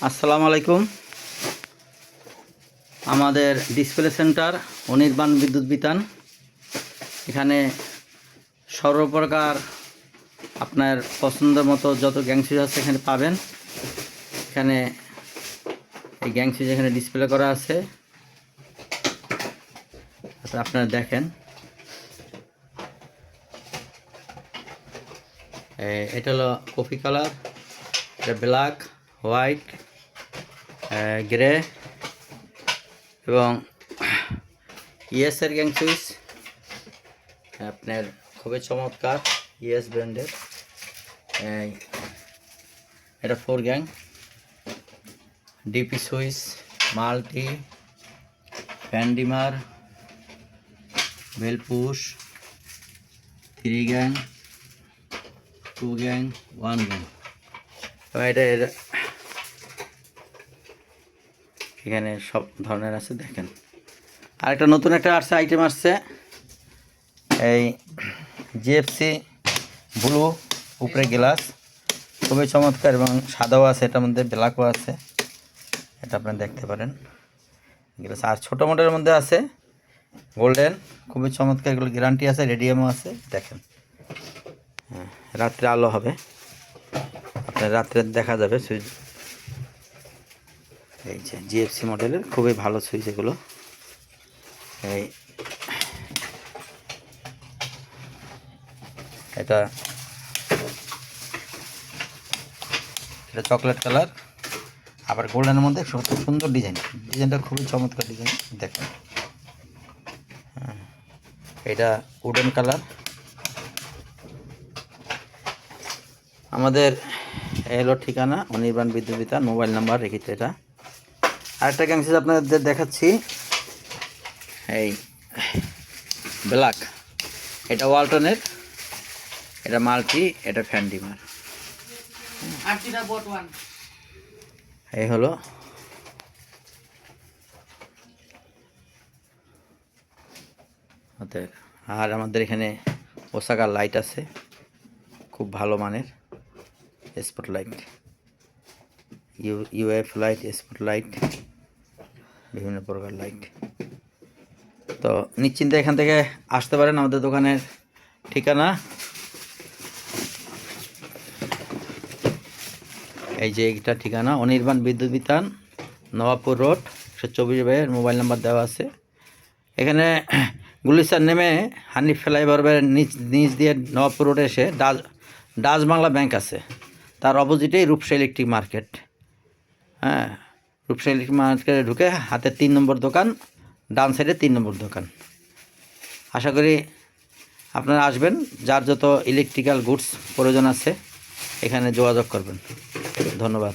আসসালামু আলাইকুম। আমাদের ডিসপ্লে সেন্টার অনির্বাণ বিদ্যুৎ বিতান। এখানে সর্বপ্রকার আপনার পছন্দের মতো যত গ্যাং সুইচ আছে এখানে পাবেন। এখানে এই গ্যাং সুইচ এখানে ডিসপ্লে করা আছে, আপনারা দেখেন। এটা হলো কফি কালার, এটা ব্ল্যাক, হোয়াইট, গ্রে এবং ইএসের গ্যাং সুইচ আপনার খুবই চমৎকার, ইএস ব্র্যান্ডের। এটা 4 gang DP switch, multi, fan dimmer, bell push, 3 gang, 2 gang, 1 gang. এটা এখানে সব ধরনের আছে, দেখেন। আর একটা নতুন একটা আইটেম আসছে, এই জিএফসি ব্লু উপরে গ্লাস, খুবই চমৎকার এবং সাদাও আছে, এটার মধ্যে ব্ল্যাকও আছে, এটা আপনারা দেখতে পারেন গ্লাস। আর ছোটো মোটের মধ্যে আছে গোল্ডেন, খুবই চমৎকার, এগুলো গ্যারান্টি আছে, রেডিয়ামও আছে। দেখেন, হ্যাঁ, রাত্রে আলো হবে, আপনার রাত্রে দেখা যাবে সুইচ। এই যে জিএফসি মডেলের খুবই ভালো সুইচ এগুলো। এটা চকলেট কালার, আবার গোল্ডেনের মধ্যে সুন্দর ডিজাইনটা খুবই চমৎকার ডিজাইন, দেখেন। এটা উডেন কালার। আমাদের এলো ঠিকানা অনির্বাণ বিদ্যুৎ বিতান, মোবাইল নাম্বার রেখেছে এটা। আরেকটা গ্যাং সুইচ আপনাদের দেখাচ্ছি, এই ব্ল্যাক, এটা ওয়ালটনের, এটা মাল্টি, এটা ফ্যান ডিমার। এই হলো আর আমাদের এখানে ওসাকার লাইট আছে, খুব ভালো মানের spot light, UF light, spot light, বিভিন্ন প্রকার লাইট। তো নিশ্চিন্তে এখান থেকে আসতে পারেন। আমাদের দোকানের ঠিকানা এই যে এইটা ঠিকানা, অনির্বাণ বিদ্যুৎ বিতান, নবাবপুর রোড, 124 বাইয়ের মোবাইল নাম্বার দেওয়া আছে। এখানে গুলিস্তান নেমে হানিফ ফ্লাইওভারের নিচ দিয়ে নবাবপুর রোডে এসে ডাচ বাংলা ব্যাংক আছে, তার অপোজিটেই রূপসা ইলেকট্রিক মার্কেট। হ্যাঁ, রূপসা ইলেকট্রিক মার্কেটে ঢুকে হাতে 3 নম্বর দোকান, ডান সাইডে 3 নম্বর দোকান। আশা করি আপনারা আসবেন, যার যত ইলেকট্রিক্যাল গুডস প্রয়োজন আছে এখানে যোগাযোগ করবেন। ধন্যবাদ।